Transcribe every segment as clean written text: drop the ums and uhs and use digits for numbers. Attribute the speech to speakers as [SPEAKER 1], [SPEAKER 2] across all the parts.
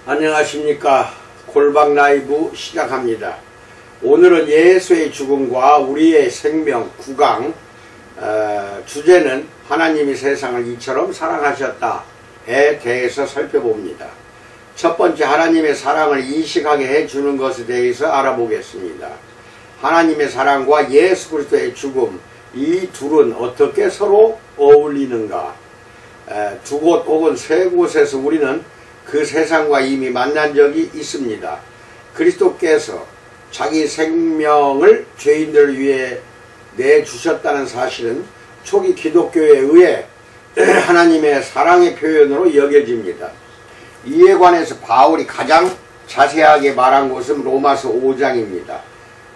[SPEAKER 1] 안녕하십니까. 골방 라이브 시작합니다. 오늘은 예수의 죽음과 우리의 생명 9강 주제는 하나님이 세상을 이처럼 사랑하셨다에 대해서 살펴봅니다. 첫 번째, 하나님의 사랑을 인식하게 해주는 것에 대해서 알아보겠습니다. 하나님의 사랑과 예수 그리스도의 죽음, 이 둘은 어떻게 서로 어울리는가? 두 곳 혹은 세 곳에서 우리는 그 세상과 이미 만난 적이 있습니다. 그리스도께서 자기 생명을 죄인들을 위해 내주셨다는 사실은 초기 기독교에 의해 하나님의 사랑의 표현으로 여겨집니다. 이에 관해서 바울이 가장 자세하게 말한 곳은 로마서 5장입니다.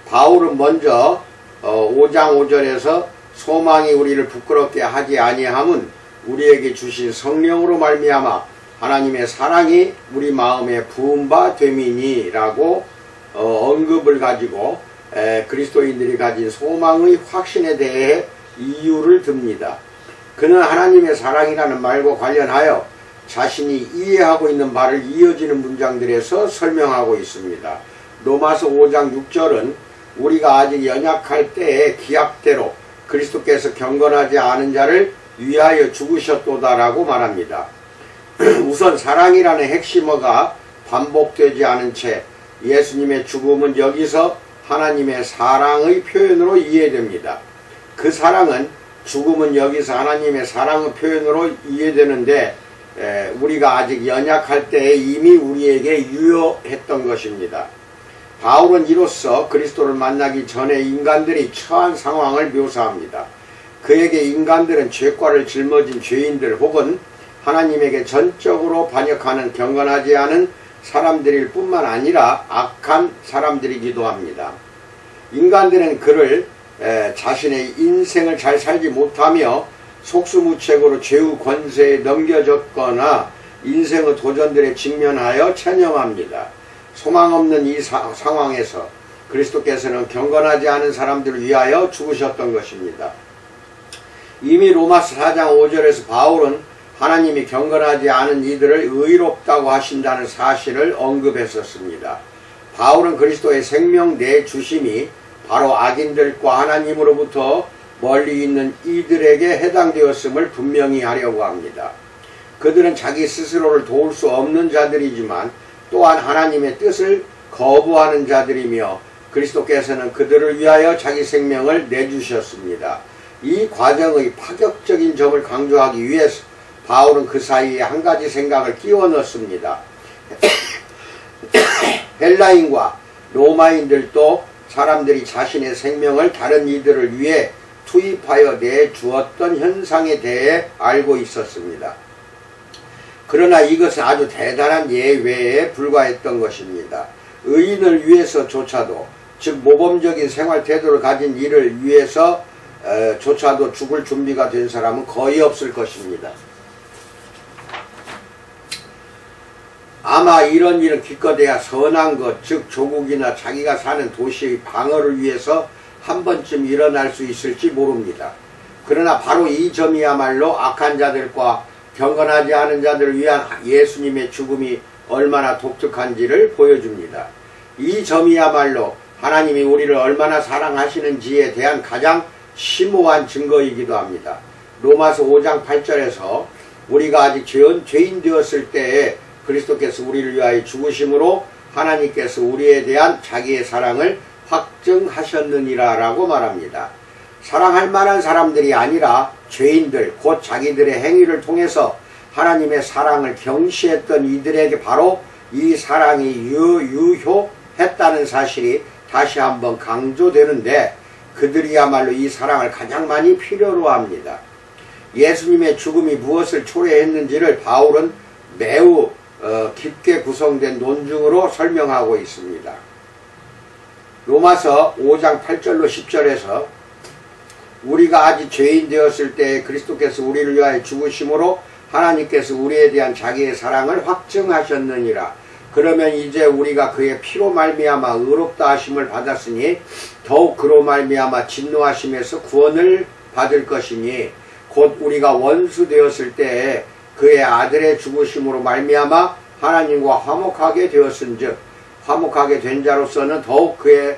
[SPEAKER 1] 바울은 먼저 5장 5절에서 소망이 우리를 부끄럽게 하지 아니함은 우리에게 주신 성령으로 말미암아 하나님의 사랑이 우리 마음에 부은 바 됨이니 라고 언급을 가지고 그리스도인들이 가진 소망의 확신에 대해 이유를 듭니다. 그는 하나님의 사랑이라는 말과 관련하여 자신이 이해하고 있는 바를 이어지는 문장들에서 설명하고 있습니다. 로마서 5장 6절은 우리가 아직 연약할 때의 기약대로 그리스도께서 경건하지 않은 자를 위하여 죽으셨도다 라고 말합니다. 우선 사랑이라는 핵심어가 반복되지 않은 채 예수님의 죽음은 여기서 하나님의 사랑의 표현으로 이해됩니다. 그 사랑은 죽음은 여기서 하나님의 사랑의 표현으로 이해되는데 우리가 아직 연약할 때에 이미 우리에게 유효했던 것입니다. 바울은 이로써 그리스도를 만나기 전에 인간들이 처한 상황을 묘사합니다. 그에게 인간들은 죄과를 짊어진 죄인들 혹은 하나님에게 전적으로 반역하는 경건하지 않은 사람들일 뿐만 아니라 악한 사람들이기도 합니다. 인간들은 그를 자신의 인생을 잘 살지 못하며 속수무책으로 죄의 권세에 넘겨졌거나 인생의 도전들에 직면하여 체념합니다. 소망 없는 이 상황에서 그리스도께서는 경건하지 않은 사람들을 위하여 죽으셨던 것입니다. 이미 로마서 4장 5절에서 바울은 하나님이 경건하지 않은 이들을 의롭다고 하신다는 사실을 언급했었습니다. 바울은 그리스도의 생명 내주심이 바로 악인들과 하나님으로부터 멀리 있는 이들에게 해당되었음을 분명히 하려고 합니다. 그들은 자기 스스로를 도울 수 없는 자들이지만 또한 하나님의 뜻을 거부하는 자들이며 그리스도께서는 그들을 위하여 자기 생명을 내주셨습니다. 이 과정의 파격적인 점을 강조하기 위해서 바울은 그 사이에 한 가지 생각을 끼워 넣습니다. 헬라인과 로마인들도 사람들이 자신의 생명을 다른 이들을 위해 투입하여 내주었던 현상에 대해 알고 있었습니다. 그러나 이것은 아주 대단한 예외에 불과했던 것입니다. 의인을 위해서조차도, 즉 모범적인 생활 태도를 가진 이를 위해서 조차도 죽을 준비가 된 사람은 거의 없을 것입니다. 아마 이런 일은 기껏해야 선한 것, 즉 조국이나 자기가 사는 도시의 방어를 위해서 한 번쯤 일어날 수 있을지 모릅니다. 그러나 바로 이 점이야말로 악한 자들과 경건하지 않은 자들을 위한 예수님의 죽음이 얼마나 독특한지를 보여줍니다. 이 점이야말로 하나님이 우리를 얼마나 사랑하시는지에 대한 가장 심오한 증거이기도 합니다. 로마서 5장 8절에서 우리가 아직 죄인 되었을 때에 그리스도께서 우리를 위하여 죽으심으로 하나님께서 우리에 대한 자기의 사랑을 확증하셨느니라 라고 말합니다. 사랑할 만한 사람들이 아니라 죄인들, 곧 자기들의 행위를 통해서 하나님의 사랑을 경시했던 이들에게 바로 이 사랑이 유효했다는 사실이 다시 한번 강조되는데 그들이야말로 이 사랑을 가장 많이 필요로 합니다. 예수님의 죽음이 무엇을 초래했는지를 바울은 매우 깊게 구성된 논증으로 설명하고 있습니다. 로마서 5장 8절로 10절에서 우리가 아직 죄인 되었을 때 그리스도께서 우리를 위하여 죽으심으로 하나님께서 우리에 대한 자기의 사랑을 확증하셨느니라. 그러면 이제 우리가 그의 피로 말미암아 의롭다 하심을 받았으니 더욱 그로 말미암아 진노하심에서 구원을 받을 것이니 곧 우리가 원수 되었을 때에 그의 아들의 죽으심으로 말미암아 하나님과 화목하게 되었은즉 화목하게 된 자로서는 더욱 그의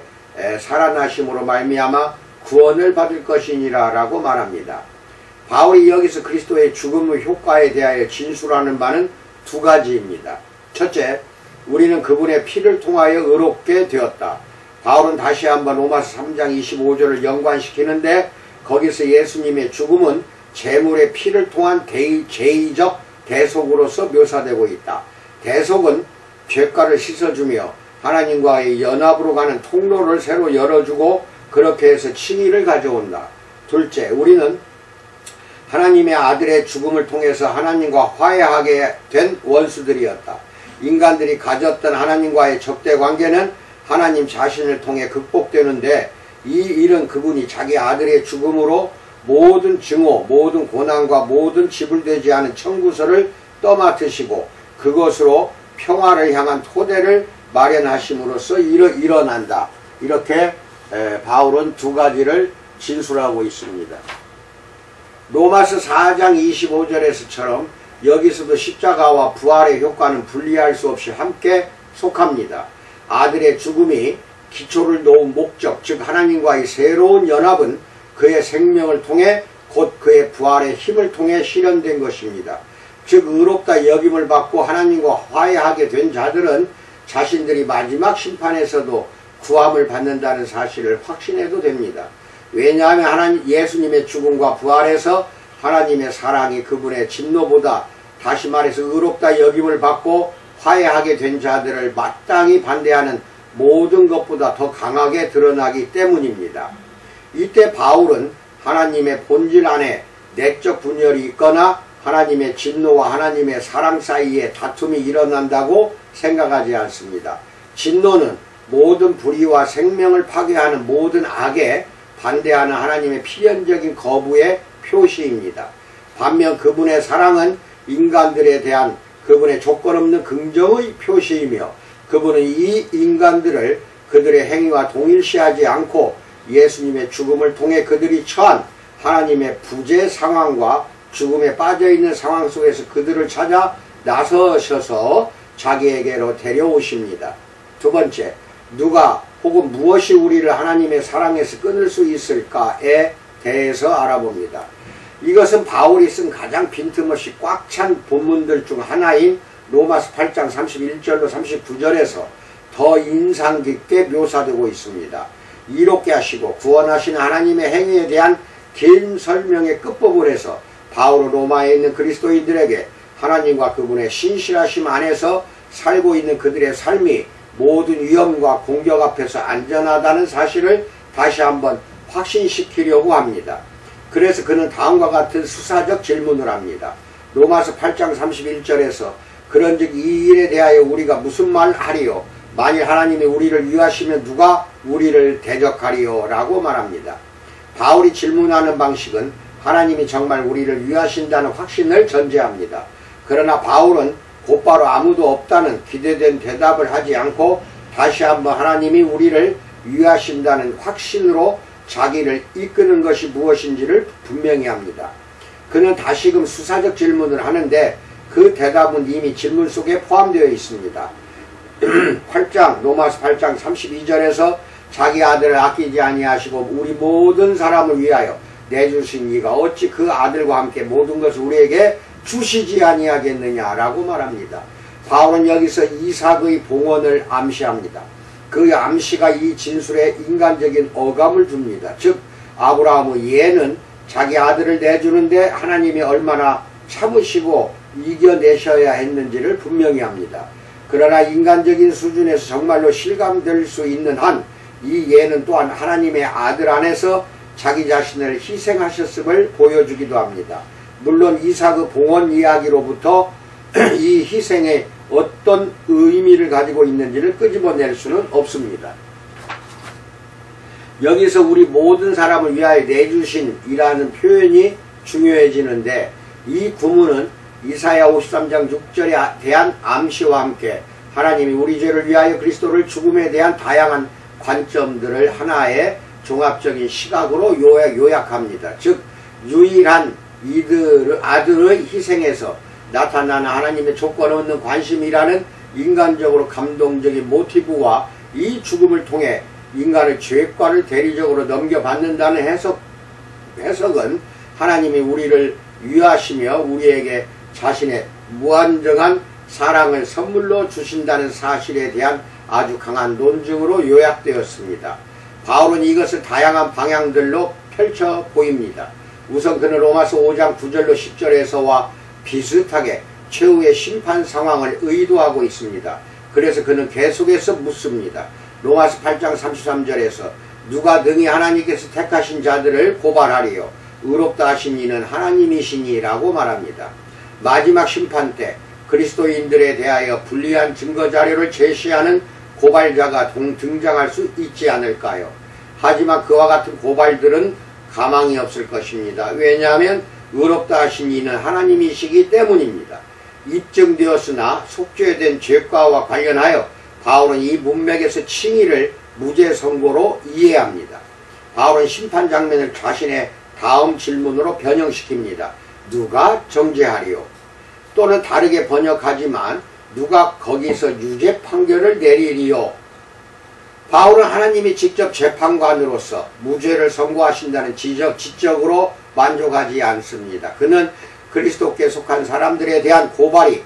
[SPEAKER 1] 살아나심으로 말미암아 구원을 받을 것이니라 라고 말합니다. 바울이 여기서 그리스도의 죽음의 효과에 대하여 진술하는 바는 두 가지입니다. 첫째, 우리는 그분의 피를 통하여 의롭게 되었다. 바울은 다시 한번 로마서 3장 25절을 연관시키는데 거기서 예수님의 죽음은 제물의 피를 통한 제의적 대속으로서 묘사되고 있다. 대속은 죄가를 씻어주며 하나님과의 연합으로 가는 통로를 새로 열어주고 그렇게 해서 칭의를 가져온다. 둘째, 우리는 하나님의 아들의 죽음을 통해서 하나님과 화해하게 된 원수들이었다. 인간들이 가졌던 하나님과의 적대 관계는 하나님 자신을 통해 극복되는데 이 일은 그분이 자기 아들의 죽음으로 모든 증오, 모든 고난과 모든 지불되지 않은 청구서를 떠맡으시고 그것으로 평화를 향한 토대를 마련하심으로써 일어난다. 이렇게 바울은 두 가지를 진술하고 있습니다. 로마서 4장 25절에서처럼 여기서도 십자가와 부활의 효과는 분리할 수 없이 함께 속합니다. 아들의 죽음이 기초를 놓은 목적, 즉 하나님과의 새로운 연합은 그의 생명을 통해 곧 그의 부활의 힘을 통해 실현된 것입니다. 즉 의롭다 여김을 받고 하나님과 화해하게 된 자들은 자신들이 마지막 심판에서도 구함을 받는다는 사실을 확신해도 됩니다. 왜냐하면 예수님의 죽음과 부활에서 하나님의 사랑이 그분의 진노보다 다시 말해서 의롭다 여김을 받고 화해하게 된 자들을 마땅히 반대하는 모든 것보다 더 강하게 드러나기 때문입니다. 이때 바울은 하나님의 본질 안에 내적 분열이 있거나 하나님의 진노와 하나님의 사랑 사이에 다툼이 일어난다고 생각하지 않습니다. 진노는 모든 불의와 생명을 파괴하는 모든 악에 반대하는 하나님의 필연적인 거부의 표시입니다. 반면 그분의 사랑은 인간들에 대한 그분의 조건 없는 긍정의 표시이며 그분은 이 인간들을 그들의 행위와 동일시하지 않고 예수님의 죽음을 통해 그들이 처한 하나님의 부재 상황과 죽음에 빠져있는 상황 속에서 그들을 찾아 나서셔서 자기에게로 데려오십니다. 두 번째, 누가 혹은 무엇이 우리를 하나님의 사랑에서 끊을 수 있을까에 대해서 알아봅니다. 이것은 바울이 쓴 가장 빈틈없이 꽉 찬 본문들 중 하나인 로마서 8장 31절로 39절에서 더 인상 깊게 묘사되고 있습니다. 이롭게 하시고 구원하신 하나님의 행위에 대한 긴 설명의 끝부분에서 해서 바울은 로마에 있는 그리스도인들에게 하나님과 그분의 신실하심 안에서 살고 있는 그들의 삶이 모든 위험과 공격 앞에서 안전하다는 사실을 다시 한번 확신시키려고 합니다. 그래서 그는 다음과 같은 수사적 질문을 합니다. 로마서 8장 31절에서 그런즉 이 일에 대하여 우리가 무슨 말 하리요? 만일 하나님이 우리를 위하시면 누가 우리를 대적하리요? 라고 말합니다. 바울이 질문하는 방식은 하나님이 정말 우리를 위하신다는 확신을 전제합니다. 그러나 바울은 곧바로 아무도 없다는 기대된 대답을 하지 않고 다시 한번 하나님이 우리를 위하신다는 확신으로 자기를 이끄는 것이 무엇인지를 분명히 합니다. 그는 다시금 수사적 질문을 하는데 그 대답은 이미 질문 속에 포함되어 있습니다. 로마서 8장 32절에서 자기 아들을 아끼지 아니하시고 우리 모든 사람을 위하여 내주신 이가 어찌 그 아들과 함께 모든 것을 우리에게 주시지 아니하겠느냐라고 말합니다. 바울은 여기서 이삭의 봉헌을 암시합니다. 그 암시가 이 진술에 인간적인 어감을 줍니다. 즉 아브라함의 예는 자기 아들을 내주는데 하나님이 얼마나 참으시고 이겨내셔야 했는지를 분명히 합니다. 그러나 인간적인 수준에서 정말로 실감될 수 있는 한 이 예는 또한 하나님의 아들 안에서 자기 자신을 희생하셨음을 보여주기도 합니다. 물론 이삭의 봉헌 이야기로부터 이 희생에 어떤 의미를 가지고 있는지를 끄집어낼 수는 없습니다. 여기서 우리 모든 사람을 위하여 내주신이라는 표현이 중요해지는데 이 구문은 이사야 53장 6절에 대한 암시와 함께 하나님이 우리 죄를 위하여 그리스도를 죽음에 대한 다양한 관점들을 하나의 종합적인 시각으로 요약합니다. 즉 유일한 아들의 희생에서 나타나는 하나님의 조건 없는 관심이라는 인간적으로 감동적인 모티브와 이 죽음을 통해 인간의 죄과를 대리적으로 넘겨받는다는 해석은 하나님이 우리를 위하시며 우리에게 자신의 무한정한 사랑을 선물로 주신다는 사실에 대한 아주 강한 논증으로 요약되었습니다. 바울은 이것을 다양한 방향들로 펼쳐 보입니다. 우선 그는 로마서 5장 9절로 10절에서와 비슷하게 최후의 심판 상황을 의도하고 있습니다. 그래서 그는 계속해서 묻습니다. 로마서 8장 33절에서 누가 능히 하나님께서 택하신 자들을 고발하리요 의롭다 하신 이는 하나님이시니 라고 말합니다. 마지막 심판 때 그리스도인들에 대하여 불리한 증거자료를 제시하는 고발자가 등장할 수 있지 않을까요? 하지만 그와 같은 고발들은 가망이 없을 것입니다. 왜냐하면 의롭다 하신 이는 하나님이시기 때문입니다. 입증되었으나 속죄된 죄과와 관련하여 바울은 이 문맥에서 칭의를 무죄 선고로 이해합니다. 바울은 심판 장면을 자신의 다음 질문으로 변형시킵니다. 누가 정죄하리요? 또는 다르게 번역하지만 누가 거기서 유죄 판결을 내리리요? 바울은 하나님이 직접 재판관으로서 무죄를 선고하신다는 지적으로 만족하지 않습니다. 그는 그리스도께 속한 사람들에 대한 고발이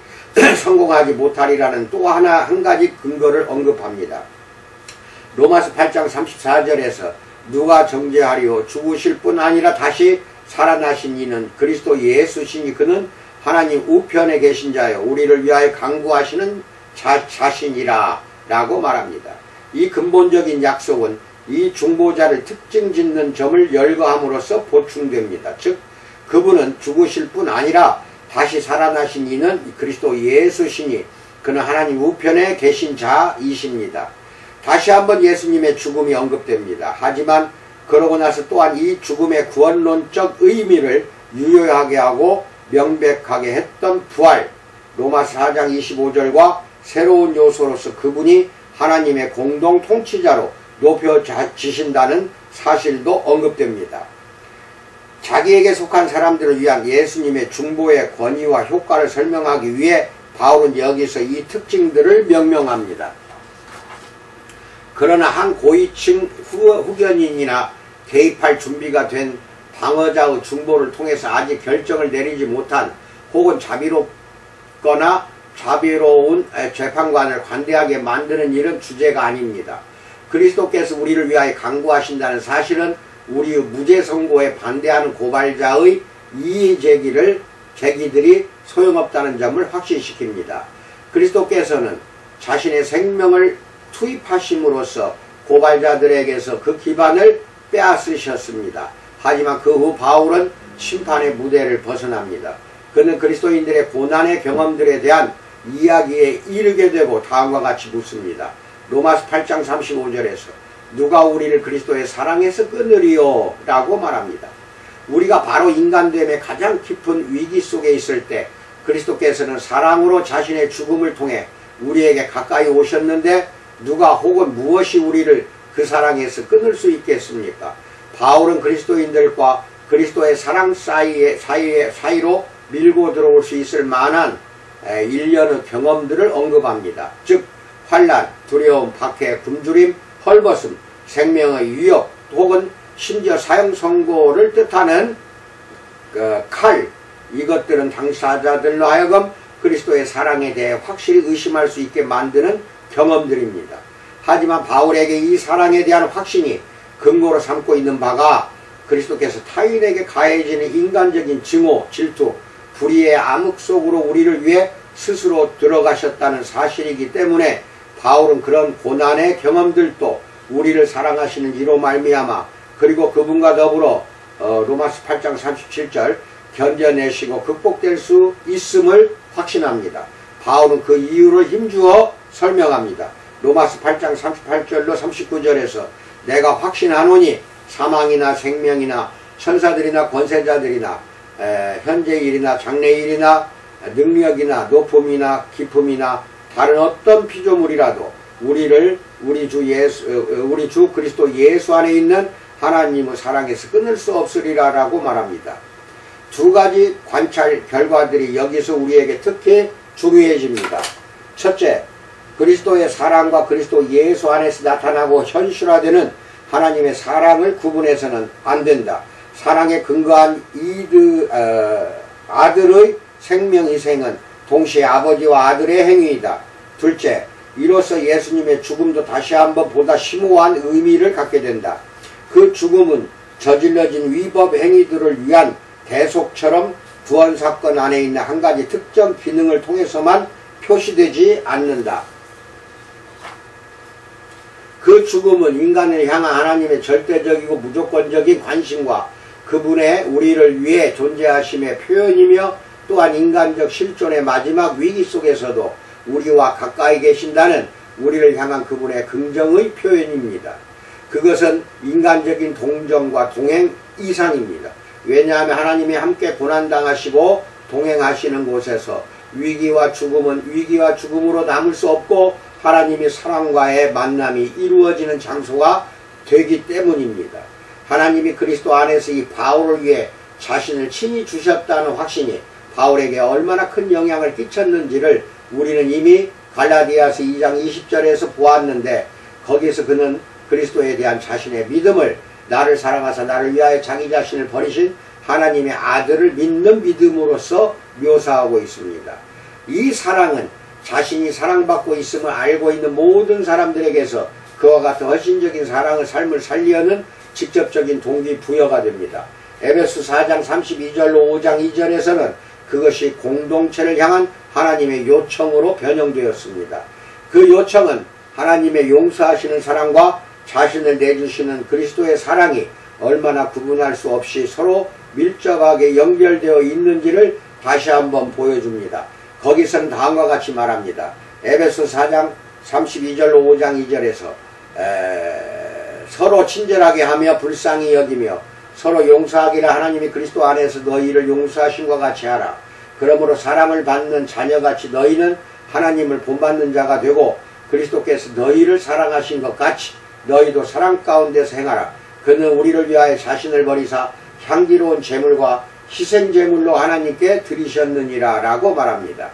[SPEAKER 1] 성공하지 못하리라는 또 한 가지 근거를 언급합니다. 로마서 8장 34절에서 누가 정죄하리요? 죽으실 뿐 아니라 다시 살아나신 이는 그리스도 예수시니 그는 하나님 우편에 계신 자요 우리를 위하여 강구하시는 자신이라 라고 말합니다. 이 근본적인 약속은 이 중보자를 특징짓는 점을 열거함으로써 보충됩니다. 즉 그분은 죽으실 뿐 아니라 다시 살아나신 이는 그리스도 예수시니 그는 하나님 우편에 계신 자이십니다. 다시 한번 예수님의 죽음이 언급됩니다. 하지만 그러고 나서 또한 이 죽음의 구원론적 의미를 유효하게 하고 명백하게 했던 부활, 로마서 4장 25절과 새로운 요소로서 그분이 하나님의 공동 통치자로 높여지신다는 사실도 언급됩니다. 자기에게 속한 사람들을 위한 예수님의 중보의 권위와 효과를 설명하기 위해 바울은 여기서 이 특징들을 명명합니다. 그러나 한 고위층 후견인이나 개입할 준비가 된 방어자의 중보를 통해서 아직 결정을 내리지 못한 혹은 자비롭거나 자비로운 재판관을 관대하게 만드는 일은 주제가 아닙니다. 그리스도께서 우리를 위하여 강구하신다는 사실은 우리의 무죄 선고에 반대하는 고발자의 이의 제기들이 소용없다는 점을 확신시킵니다. 그리스도께서는 자신의 생명을 투입하심으로써 고발자들에게서 그 기반을 빼앗으셨습니다. 하지만 그 후 바울은 심판의 무대를 벗어납니다. 그는 그리스도인들의 고난의 경험들에 대한 이야기에 이르게 되고 다음과 같이 묻습니다. 로마서 8장 35절에서 누가 우리를 그리스도의 사랑에서 끊으리요? 라고 말합니다. 우리가 바로 인간됨의 가장 깊은 위기 속에 있을 때 그리스도께서는 사랑으로 자신의 죽음을 통해 우리에게 가까이 오셨는데 누가 혹은 무엇이 우리를 그 사랑에서 끊을 수 있겠습니까? 바울은 그리스도인들과 그리스도의 사랑 사이로 밀고 들어올 수 있을 만한 일련의 경험들을 언급합니다. 즉 환난, 두려움, 박해, 굶주림, 헐벗음, 생명의 위협 혹은 심지어 사형 선고를 뜻하는 칼, 이것들은 당사자들로 하여금 그리스도의 사랑에 대해 확실히 의심할 수 있게 만드는 경험들입니다. 하지만 바울에게 이 사랑에 대한 확신이 근거로 삼고 있는 바가 그리스도께서 타인에게 가해지는 인간적인 증오, 질투, 불의의 암흑 속으로 우리를 위해 스스로 들어가셨다는 사실이기 때문에 바울은 그런 고난의 경험들도 우리를 사랑하시는 이로 말미암아 그리고 그분과 더불어 로마서 8장 37절 견뎌내시고 극복될 수 있음을 확신합니다. 바울은 그 이유를 힘주어 설명합니다. 로마서 8장 38절로 39절에서 내가 확신하노니 사망이나 생명이나 천사들이나 권세자들이나 현재일이나 장래일이나 능력이나 높음이나 깊음이나 다른 어떤 피조물이라도 우리 주 그리스도 예수 안에 있는 하나님의 사랑에서 끊을 수 없으리라 라고 말합니다. 두 가지 관찰 결과들이 여기서 우리에게 특히 중요해집니다. 첫째, 그리스도의 사랑과 그리스도 예수 안에서 나타나고 현실화되는 하나님의 사랑을 구분해서는 안 된다. 사랑에 근거한 아들의 생명희생은 동시에 아버지와 아들의 행위이다. 둘째, 이로써 예수님의 죽음도 다시 한번 보다 심오한 의미를 갖게 된다. 그 죽음은 저질러진 위법 행위들을 위한 대속처럼 구원사건 안에 있는 한 가지 특정 기능을 통해서만 표시되지 않는다. 그 죽음은 인간을 향한 하나님의 절대적이고 무조건적인 관심과 그분의 우리를 위해 존재하심의 표현이며 또한 인간적 실존의 마지막 위기 속에서도 우리와 가까이 계신다는 우리를 향한 그분의 긍정의 표현입니다. 그것은 인간적인 동정과 동행 이상입니다. 왜냐하면 하나님이 함께 고난당하시고 동행하시는 곳에서 위기와 죽음으로 남을 수 없고 하나님의 사랑과의 만남이 이루어지는 장소가 되기 때문입니다. 하나님이 그리스도 안에서 이 바울을 위해 자신을 친히 주셨다는 확신이 바울에게 얼마나 큰 영향을 끼쳤는지를 우리는 이미 갈라디아서 2장 20절에서 보았는데, 거기서 그는 그리스도에 대한 자신의 믿음을 나를 사랑하사 나를 위하여 자기 자신을 버리신 하나님의 아들을 믿는 믿음으로써 묘사하고 있습니다. 이 사랑은 자신이 사랑받고 있음을 알고 있는 모든 사람들에게서 그와 같은 헌신적인 삶을 살려는 직접적인 동기부여가 됩니다. 에베소 4장 32절로 5장 2절에서는 그것이 공동체를 향한 하나님의 요청으로 변형되었습니다. 그 요청은 하나님의 용서하시는 사랑과 자신을 내주시는 그리스도의 사랑이 얼마나 구분할 수 없이 서로 밀접하게 연결되어 있는지를 다시 한번 보여줍니다. 거기서는 다음과 같이 말합니다. 에베소 4장 32절로 5장 2절에서 서로 친절하게 하며 불쌍히 여기며 서로 용서하기를 하나님이 그리스도 안에서 너희를 용서하신 것 같이 하라. 그러므로 사랑을 받는 자녀같이 너희는 하나님을 본받는 자가 되고 그리스도께서 너희를 사랑하신 것 같이 너희도 사랑 가운데서 행하라. 그는 우리를 위하여 자신을 버리사 향기로운 제물과 희생제물로 하나님께 드리셨느니라 라고 말합니다.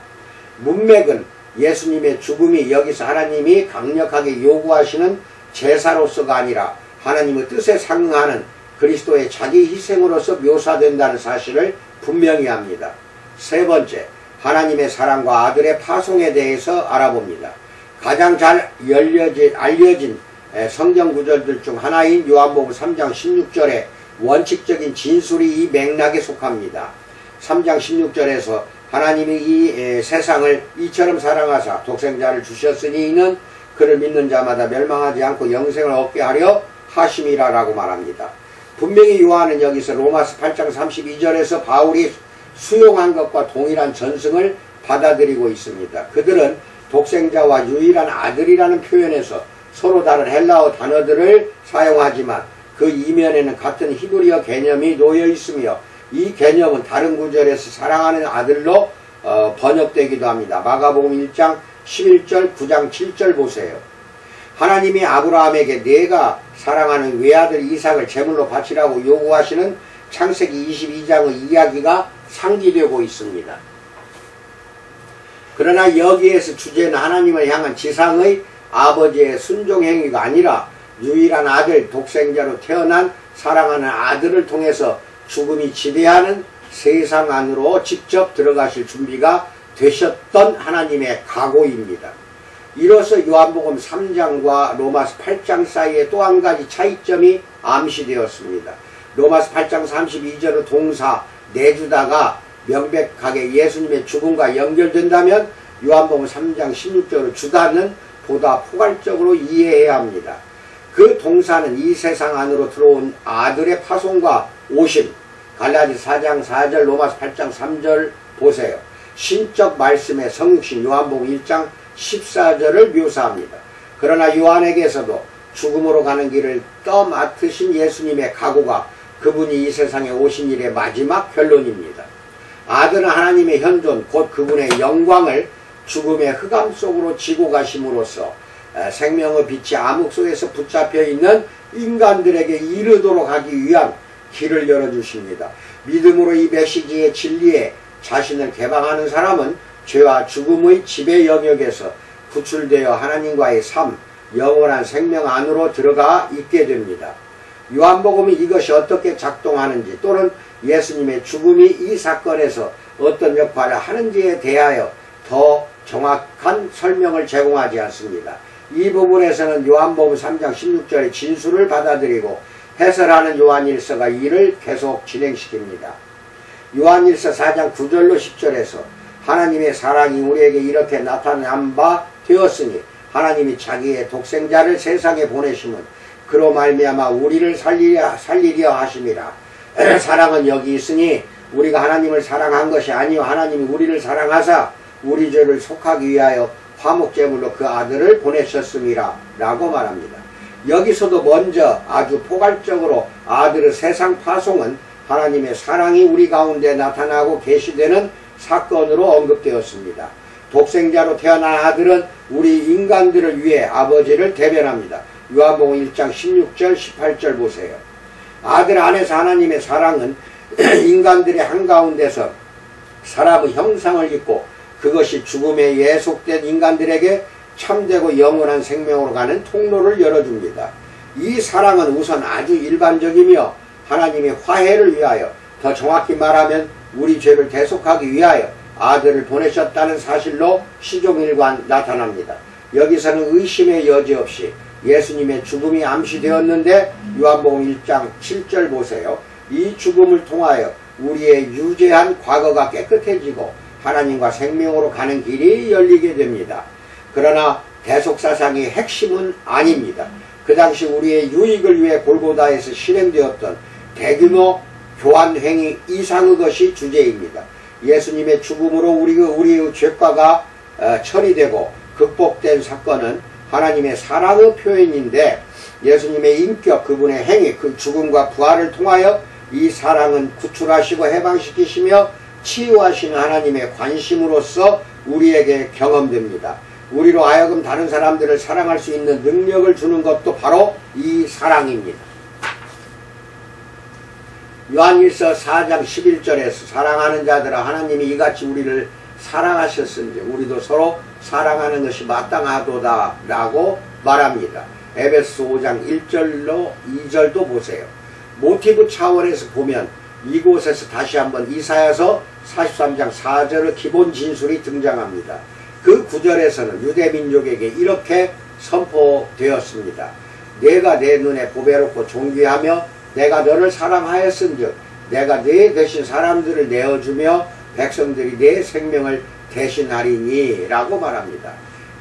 [SPEAKER 1] 문맥은 예수님의 죽음이 여기서 하나님이 강력하게 요구하시는 제사로서가 아니라 하나님의 뜻에 상응하는 그리스도의 자기 희생으로서 묘사된다는 사실을 분명히 합니다. 세 번째, 하나님의 사랑과 아들의 파송에 대해서 알아봅니다. 가장 잘 알려진 성경 구절들 중 하나인 요한복음 3장 16절의 원칙적인 진술이 이 맥락에 속합니다. 3장 16절에서 하나님이 이 세상을 이처럼 사랑하사 독생자를 주셨으니 이는 그를 믿는 자마다 멸망하지 않고 영생을 얻게 하려 하심이라 라고 말합니다. 분명히 요한은 여기서 로마서 8장 32절에서 바울이 수용한 것과 동일한 전승을 받아들이고 있습니다. 그들은 독생자와 유일한 아들이라는 표현에서 서로 다른 헬라어 단어들을 사용하지만 그 이면에는 같은 히브리어 개념이 놓여 있으며 이 개념은 다른 구절에서 사랑하는 아들로 번역되기도 합니다. 마가복음 1장 11절 9장 7절 보세요. 하나님이 아브라함에게 내가 사랑하는 외아들 이삭을 제물로 바치라고 요구하시는 창세기 22장의 이야기가 상기되고 있습니다. 그러나 여기에서 주제는 하나님을 향한 지상의 아버지의 순종 행위가 아니라 유일한 아들 독생자로 태어난 사랑하는 아들을 통해서 죽음이 지배하는 세상 안으로 직접 들어가실 준비가 되셨던 하나님의 각오입니다. 이로써 요한복음 3장과 로마서 8장 사이에 또 한 가지 차이점이 암시되었습니다. 로마서 8장 32절의 동사 내주다가 명백하게 예수님의 죽음과 연결된다면 요한복음 3장 16절의 주다는 보다 포괄적으로 이해해야 합니다. 그 동사는 이 세상 안으로 들어온 아들의 파송과 오심, 갈라디 4장 4절 로마서 8장 3절 보세요. 신적 말씀의 성육신 요한복음 1장 14절을 묘사합니다. 그러나 요한에게서도 죽음으로 가는 길을 떠맡으신 예수님의 각오가 그분이 이 세상에 오신 일의 마지막 결론입니다. 아들은 하나님의 현존 곧 그분의 영광을 죽음의 흑암 속으로 지고 가심으로써 생명의 빛이 암흑 속에서 붙잡혀 있는 인간들에게 이르도록 하기 위한 길을 열어주십니다. 믿음으로 이 메시지의 진리에 자신을 개방하는 사람은 죄와 죽음의 지배 영역에서 구출되어 하나님과의 삶, 영원한 생명 안으로 들어가 있게 됩니다. 요한복음이 이것이 어떻게 작동하는지 또는 예수님의 죽음이 이 사건에서 어떤 역할을 하는지에 대하여 더 정확한 설명을 제공하지 않습니다. 이 부분에서는 요한복음 3장 16절의 진술을 받아들이고 해설하는 요한일서가 이를 계속 진행시킵니다. 요한일서 4장 9절로 10절에서 하나님의 사랑이 우리에게 이렇게 나타난 바 되었으니 하나님이 자기의 독생자를 세상에 보내심은 그로 말미암아 우리를 살리려 하심이라. 사랑은 여기 있으니 우리가 하나님을 사랑한 것이 아니요 하나님이 우리를 사랑하사 우리 죄를 속하기 위하여 화목제물로 그 아들을 보내셨음이라 라고 말합니다. 여기서도 먼저 아주 포괄적으로 아들의 세상 파송은 하나님의 사랑이 우리 가운데 나타나고 계시되는 사건으로 언급되었습니다. 독생자로 태어난 아들은 우리 인간들을 위해 아버지를 대변합니다. 요한복음 1장 16절 18절 보세요. 아들 안에서 하나님의 사랑은 인간들의 한가운데서 사람의 형상을 입고 그것이 죽음에 예속된 인간들에게 참되고 영원한 생명으로 가는 통로를 열어줍니다. 이 사랑은 우선 아주 일반적이며 하나님의 화해를 위하여, 더 정확히 말하면 우리 죄를 대속하기 위하여 아들을 보내셨다는 사실로 시종일관 나타납니다. 여기서는 의심의 여지 없이 예수님의 죽음이 암시되었는데 요한복음 1장 7절 보세요. 이 죽음을 통하여 우리의 유죄한 과거가 깨끗해지고 하나님과 생명으로 가는 길이 열리게 됩니다. 그러나 대속사상의 핵심은 아닙니다. 그 당시 우리의 유익을 위해 골고다에서 실행되었던 대규모 교환행위 이상의 것이 주제입니다. 예수님의 죽음으로 우리의 죄과가 처리되고 극복된 사건은 하나님의 사랑의 표현인데 예수님의 인격, 그분의 행위, 그 죽음과 부활을 통하여 이 사랑은 구출하시고 해방시키시며 치유하시는 하나님의 관심으로서 우리에게 경험됩니다. 우리로 하여금 다른 사람들을 사랑할 수 있는 능력을 주는 것도 바로 이 사랑입니다. 요한일서 4장 11절에서 사랑하는 자들아 하나님이 이같이 우리를 사랑하셨은지 우리도 서로 사랑하는 것이 마땅하도다 라고 말합니다. 에베소 5장 1절로 2절도 보세요. 모티브 차원에서 보면 이곳에서 다시 한번 이사야서 43장 4절의 기본 진술이 등장합니다. 그 구절에서는 유대민족에게 이렇게 선포되었습니다. 내가 내 눈에 보배롭고 존귀하며 내가 너를 사랑하였은즉 내가 네 대신 사람들을 내어주며 백성들이 내 생명을 대신하리니 라고 말합니다.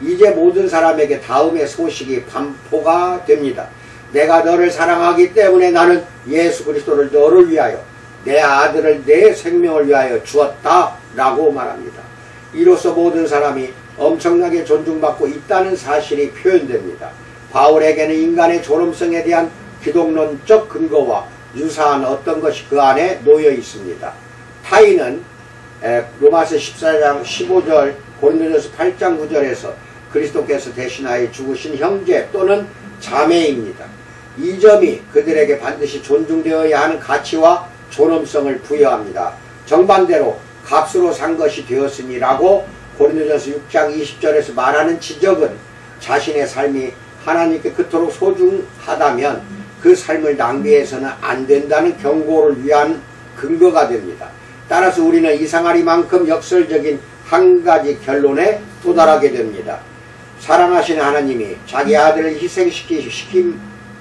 [SPEAKER 1] 이제 모든 사람에게 다음의 소식이 반포가 됩니다. 내가 너를 사랑하기 때문에 나는 예수 그리스도를 너를 위하여 내 아들을 내 생명을 위하여 주었다 라고 말합니다. 이로써 모든 사람이 엄청나게 존중받고 있다는 사실이 표현됩니다. 바울에게는 인간의 존엄성에 대한 기독론적 근거와 유사한 어떤 것이 그 안에 놓여 있습니다. 타인은 로마서 14장 15절, 고린도전서 8장 9절에서 그리스도께서 대신하여 죽으신 형제 또는 자매입니다. 이 점이 그들에게 반드시 존중되어야 하는 가치와 존엄성을 부여합니다. 정반대로 값으로 산 것이 되었으니라고 고린도전서 6장 20절에서 말하는 지적은 자신의 삶이 하나님께 그토록 소중하다면 그 삶을 낭비해서는 안 된다는 경고를 위한 근거가 됩니다. 따라서 우리는 이상하리만큼 역설적인 한 가지 결론에 도달하게 됩니다. 사랑하시는 하나님이 자기 아들을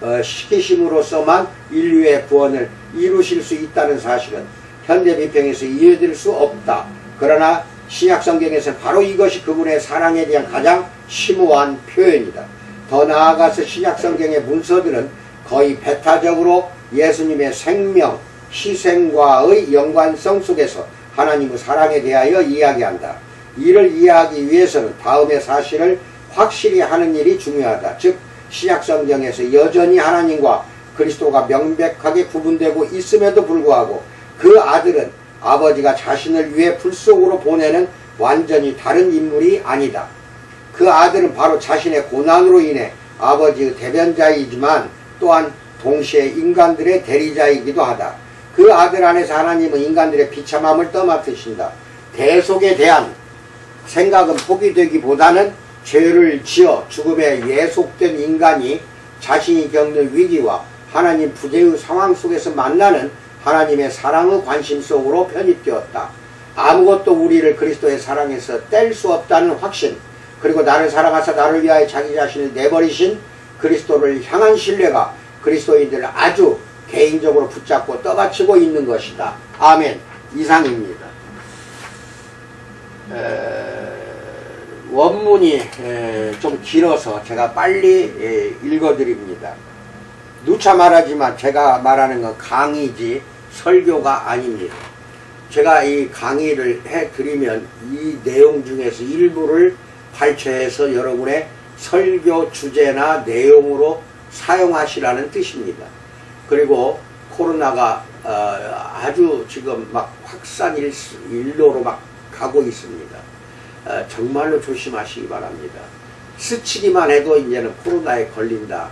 [SPEAKER 1] 희생시키심으로써만 인류의 구원을 이루실 수 있다는 사실은 현대 비평에서 이해될 수 없다. 그러나 신약성경에서 바로 이것이 그분의 사랑에 대한 가장 심오한 표현이다. 더 나아가서 신약성경의 문서들은 거의 배타적으로 예수님의 생명, 희생과의 연관성 속에서 하나님의 사랑에 대하여 이야기한다. 이를 이해하기 위해서는 다음의 사실을 확실히 하는 일이 중요하다. 즉 신약성경에서 여전히 하나님과 그리스도가 명백하게 구분되고 있음에도 불구하고 그 아들은 아버지가 자신을 위해 불 속으로 보내는 완전히 다른 인물이 아니다. 그 아들은 바로 자신의 고난으로 인해 아버지의 대변자이지만 또한 동시에 인간들의 대리자이기도 하다. 그 아들 안에서 하나님은 인간들의 비참함을 떠맡으신다. 대속에 대한 생각은 포기되기보다는 죄를 지어 죽음에 예속된 인간이 자신이 겪는 위기와 하나님 부재의 상황 속에서 만나는 하나님의 사랑의 관심 속으로 편입되었다. 아무것도 우리를 그리스도의 사랑에서 뗄 수 없다는 확신, 그리고 나를 사랑하사 나를 위하여 자기 자신을 내버리신 그리스도를 향한 신뢰가 그리스도인들을 아주 개인적으로 붙잡고 떠받치고 있는 것이다. 아멘. 이상입니다. 원문이 좀 길어서 제가 빨리 읽어드립니다. 누차 말하지만 제가 말하는 건 강의지 설교가 아닙니다. 제가 이 강의를 해드리면 이 내용 중에서 일부를 발췌해서 여러분의 설교 주제나 내용으로 사용하시라는 뜻입니다. 그리고 코로나가 아주 지금 막 확산 일로로 막 가고 있습니다. 정말로 조심하시기 바랍니다. 스치기만 해도 이제는 코로나에 걸린다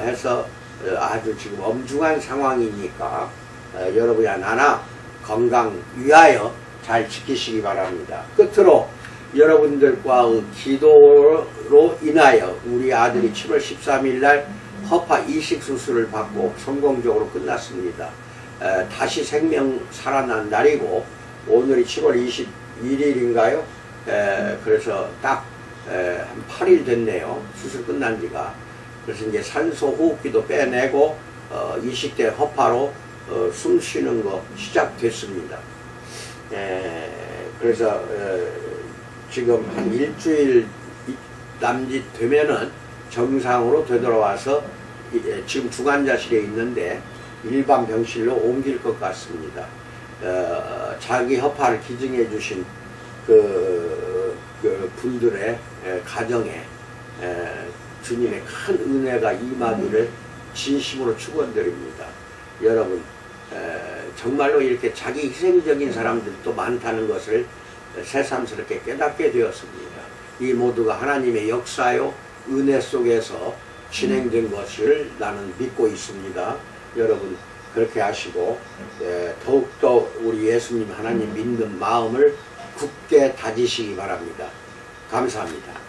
[SPEAKER 1] 해서 아주 지금 엄중한 상황이니까 여러분이나 나나 건강 위하여 잘 지키시기 바랍니다. 끝으로 여러분들과의 기도로 인하여 우리 아들이 7월 13일 날 허파 이식 수술을 받고 성공적으로 끝났습니다. 다시 생명 살아난 날이고 오늘이 7월 21일인가요? 그래서 딱 한 8일 됐네요. 수술 끝난 지가. 그래서 이제 산소 호흡기도 빼내고 이식된 허파로 숨 쉬는 거 시작됐습니다. 그래서 지금 한 일주일 남짓 되면은 정상으로 되돌아와서 지금 중환자실에 있는데 일반 병실로 옮길 것 같습니다. 자기 허파를 기증해 주신 그 분들의 가정에 주님의 큰 은혜가 임하기를 진심으로 축원드립니다. 여러분 정말로 이렇게 자기 희생적인 사람들도 많다는 것을 새삼스럽게 깨닫게 되었습니다. 이 모두가 하나님의 역사요 은혜 속에서 진행된 것을 나는 믿고 있습니다. 여러분 그렇게 하시고 더욱더 우리 예수님 하나님 믿는 마음을 굳게 다지시기 바랍니다. 감사합니다.